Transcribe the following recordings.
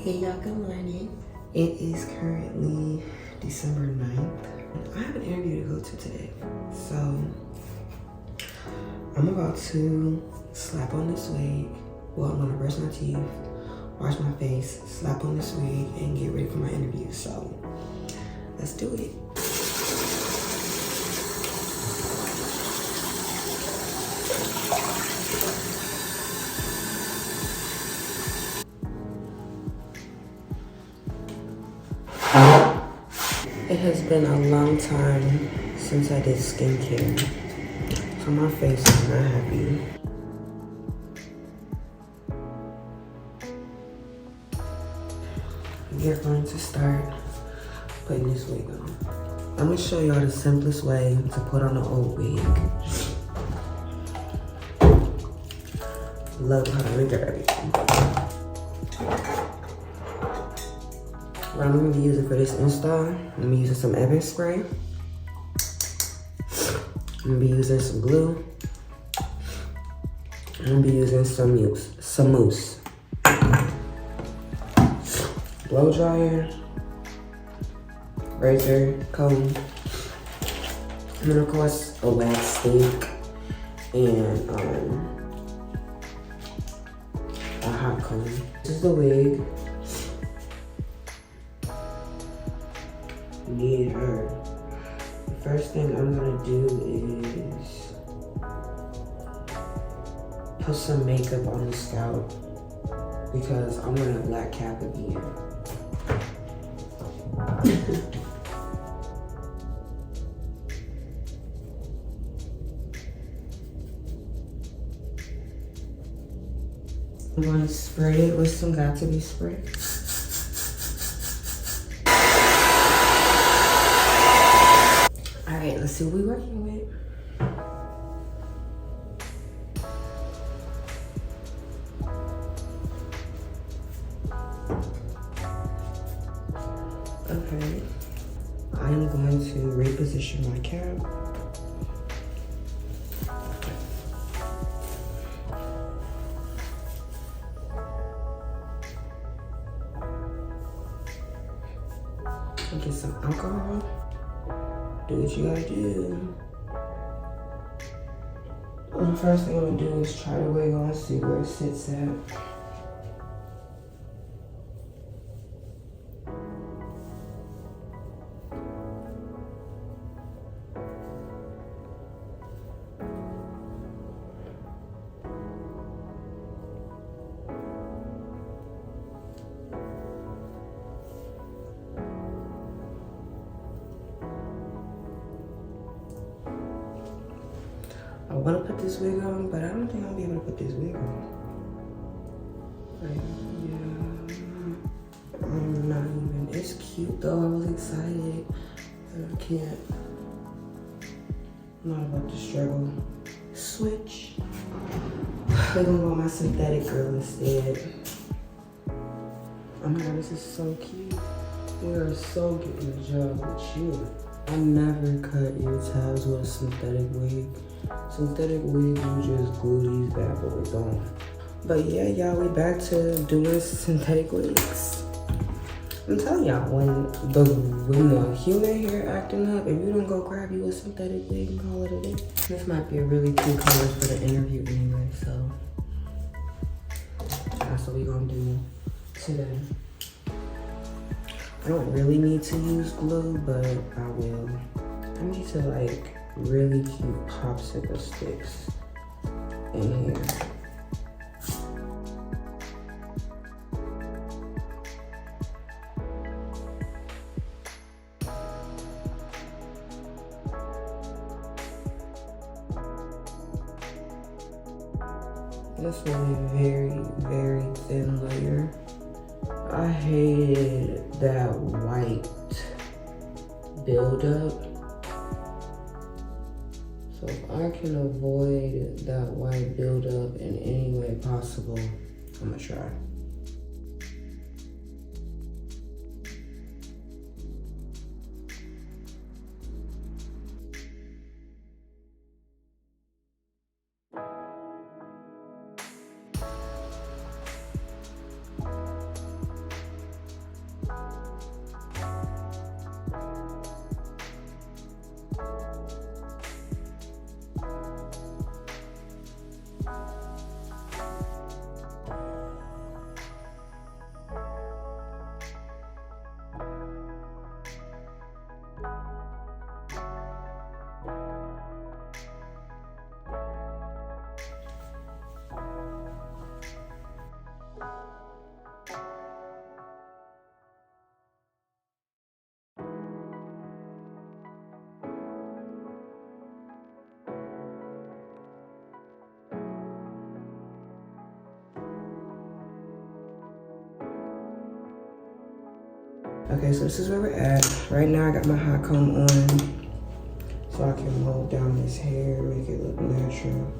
Hey y'all, good morning. It is currently December 9th. I have an interview to go to today. So I'm about to slap on this wig. Well, I'm gonna brush my teeth, wash my face, slap on this wig, and get ready for my interview. So let's do it. It has been a long time since I did skincare, so my face is not happy. We're going to start putting this wig on. I'm gonna show y'all the simplest way to put on an old wig. Love how to render everything. What I'm gonna be using for this install, I'm gonna be using some Evan spray. I'm gonna be using some glue. I'm gonna be using some mousse. Blow dryer, razor, comb, and then of course a wax stick and a hot comb. This is the wig. Need her. The first thing I'm gonna do is put some makeup on the scalp because I'm wearing a black cap again. I'm going to spray it with some Got To Be spray. All right, let's see what we're working with. Okay, I'm going to reposition my cap. Get some alcohol. Do what you gotta do. Well, the first thing I'm gonna do is try the wig on, see where it sits at. I want to put this wig on, but I don't think I'll be able to put this wig on. Like, yeah. I'm not even. It's cute though. I was excited, but I can't. I'm not about to struggle. Switch. We're gonna go with my synthetic girl instead. Oh my god, this is so cute. We are so getting the job with you. I never cut your tabs with a synthetic wig. Synthetic wig, you just glue these bad boys on. But yeah, y'all, we back to doing synthetic wigs. I'm telling y'all, when the human hair acting up, if you don't go grab you a synthetic wig and call it a day. This might be a really cute color for the interview anyway, so that's what we're gonna do today. I don't really need to use glue, but I will. I need to like really cute popsicle sticks in here. This was a very, very thin layer. I hated that white buildup. So if I can avoid that white buildup in any way possible, I'm gonna try. Okay, so this is where we're at. Right now I got my hot comb on so I can mold down this hair, make it look natural.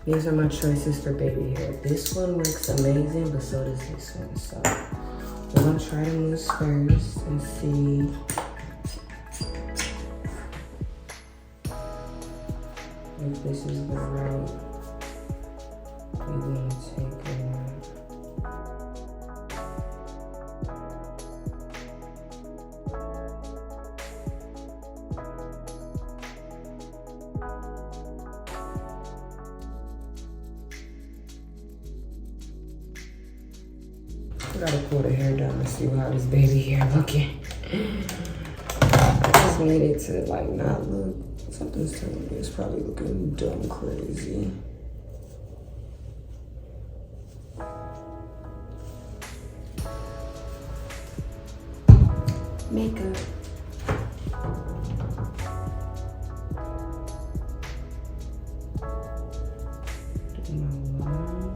These are my choices for baby hair. This one works amazing, but so does this one. So we're gonna try the mousse first and see if this is the route we want to take or not. I gotta pull the hair down and see how this baby hair looking. I just need it to like not look, something's telling me it's probably looking dumb crazy. Makeup. Do my line.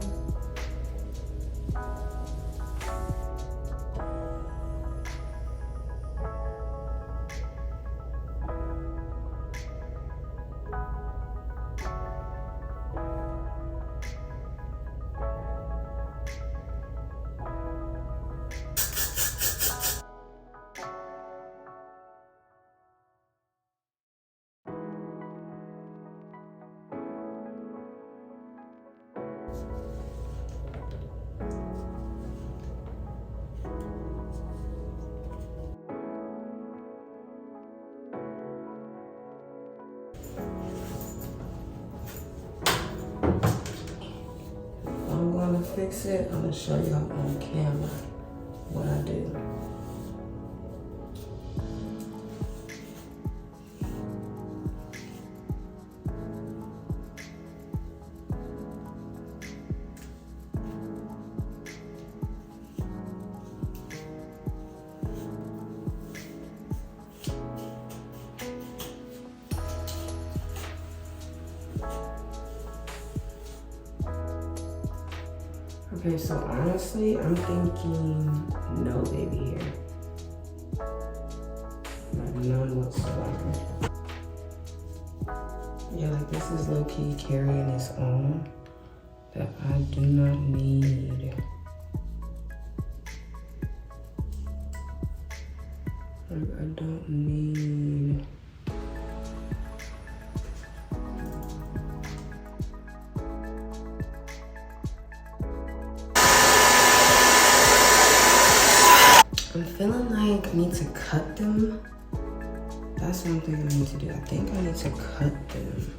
Fix it, I'm gonna show y'all on camera what I do. Okay, so honestly, I'm thinking no baby hair. Like none whatsoever. Yeah, like this is low-key carrying its own that I do not need. Like I don't need. I'm feeling like I need to cut them. That's one thing I need to do. I think I need to cut them.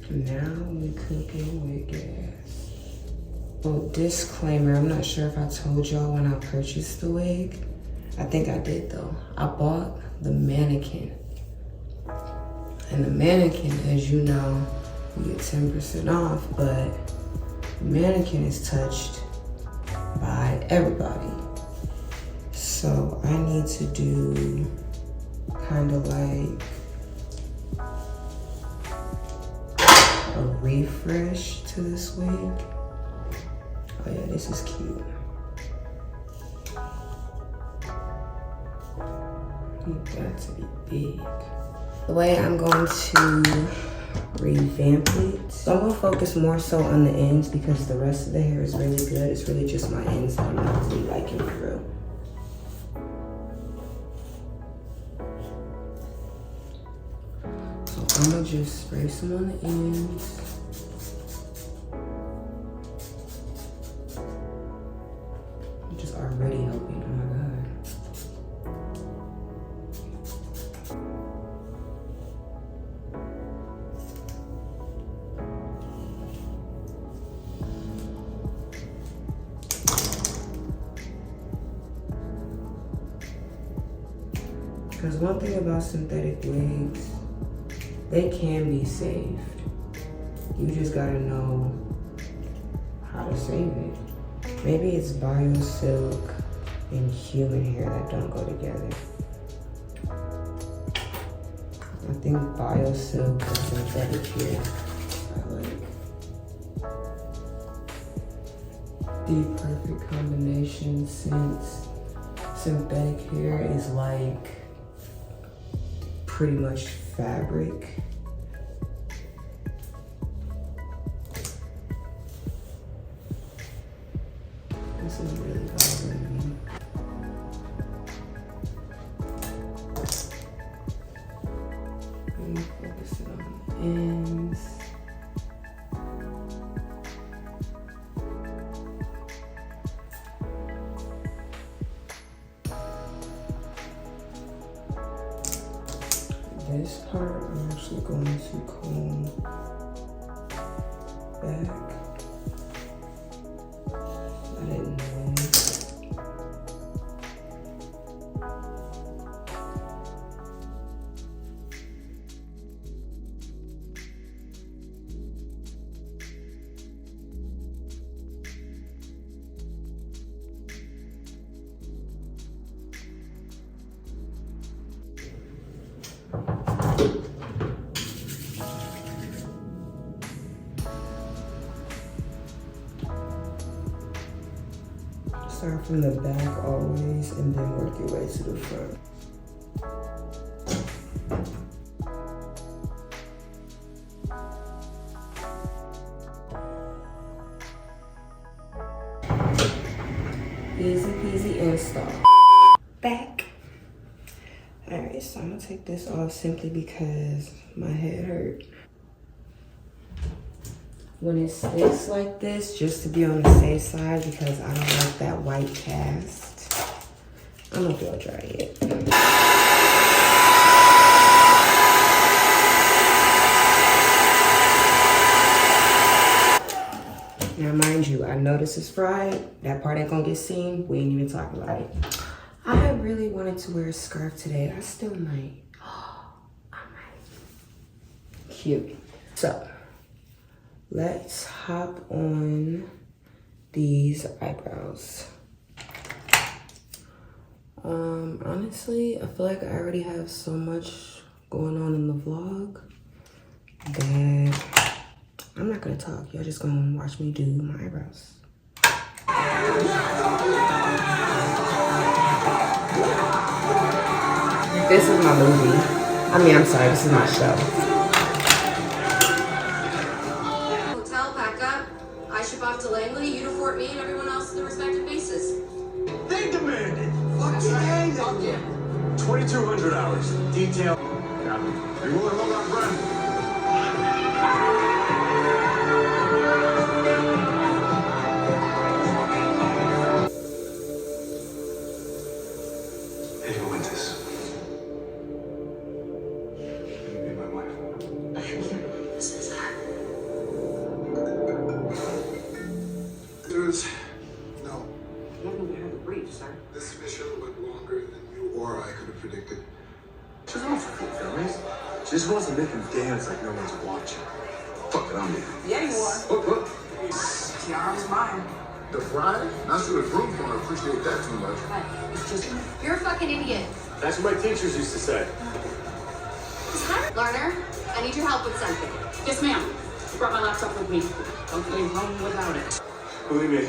Now we cooking with gas. Well, disclaimer, I'm not sure if I told y'all when I purchased the wig. I think I did though. I bought the mannequin. And the mannequin, as you know, you get 10% off, but the mannequin is touched by everybody. So I need to do kind of like a refresh to this wig. Oh yeah, this is cute. Need that to be big. The way I'm going to revamp it, so I'm gonna focus more so on the ends because the rest of the hair is really good. It's really just my ends that I'm not really liking through. So I'm gonna just spray some on the ends. I'm just already helping, oh my God. Because one thing about synthetic wigs, they can be saved. You just gotta know how to save it. Maybe it's bio-silk and human hair that don't go together. I think bio-silk and synthetic hair are like the perfect combination, since synthetic hair is like pretty much fabric. This is really bothering me. I'm focusing on the ends. This part I'm actually going to comb back. I didn't know. Start from the back always and then work your way to the front. Easy peasy install. Back. Alright, so I'm gonna take this off simply because my head hurt. When it sticks like this, just to be on the safe side, because I don't like that white cast. I'm gonna blow dry it. Now, mind you, I know this is fried. That part ain't gonna get seen. We ain't even talking about it. I really wanted to wear a scarf today. I still might. I might. Cute. So, let's hop on these eyebrows. Honestly, I feel like I already have so much going on in the vlog that I'm not gonna talk. Y'all just gonna watch me do my eyebrows. This is my movie. I mean, I'm sorry, this is my show. Off to Langley, you to Fort Meade, everyone else in their respective bases. They demanded. Fuck yeah, fuck yeah. 2,200 hours. Detail. Yeah. Are you willing to hold our friend? How do you want this? Can you be my wife? I can't. This is that. No. You haven't even heard the brief, sir. This mission went longer than you or I could have predicted. She's not for films. She just wants to make him dance like no one's watching. Fuck it, I'm in. Yeah, you are. Look. Tiara's mine. The fry? Not sure the groom's gonna appreciate that too much. It's just, you're a fucking idiot. That's what my teachers used to say. Learner, I need your help with something. Yes, ma'am. Brought my laptop with me. Don't leave home without it. Believe me.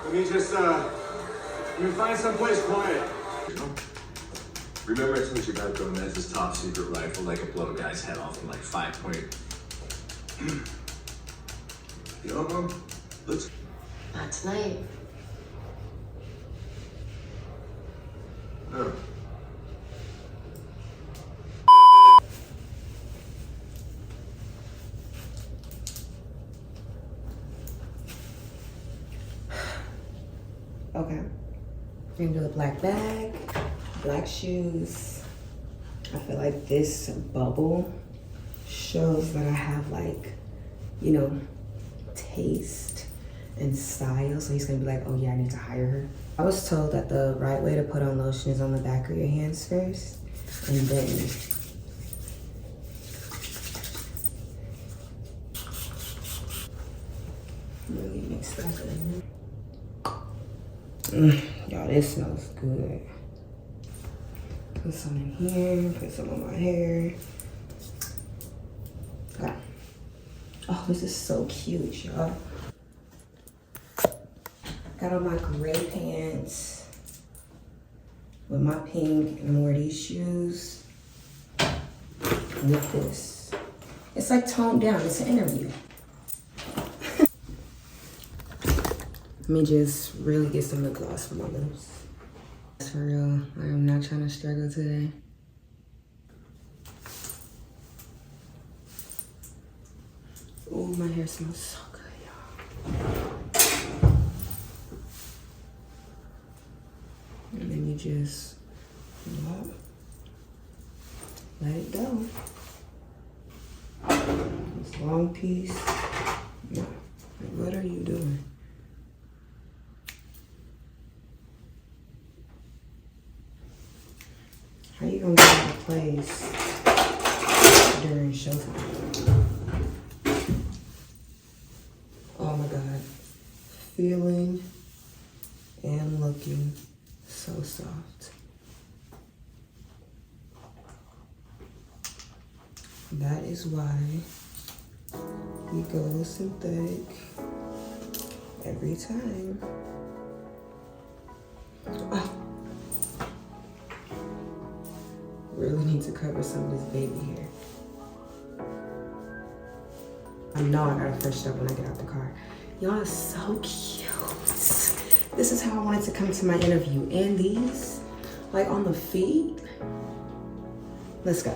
Let me just, let me find someplace quiet. Remember I told you about going as this top secret rifle that could blow a guy's head off in like 5 point. You know, Mom? Let's. Not tonight. No. Okay. We're gonna do the black bag, black shoes. I feel like this bubble shows that I have like, you know, taste and style. So he's gonna be like, oh yeah, I need to hire her. I was told that the right way to put on lotion is on the back of your hands first, and then really mix that in. Y'all, this smells good. Put some in here, put some on my hair. Okay. Oh, this is so cute, y'all. Got on my gray pants with my pink, and I wear these shoes with this. It's like toned down, it's an interview. Let me just really get some lip gloss for my lips. For real, I am not trying to struggle today. Oh, my hair smells so good, y'all. And then you just, let it go. This long piece. No, what are you doing? How you gonna get out of place during showtime? Oh my God. Feeling and looking so soft. That is why we go synthetic every time. Oh. Really need to cover some of this baby hair. I know I gotta freshen up when I get out the car. Y'all are so cute. This is how I wanted to come to my interview. And these, like on the feet. Let's go.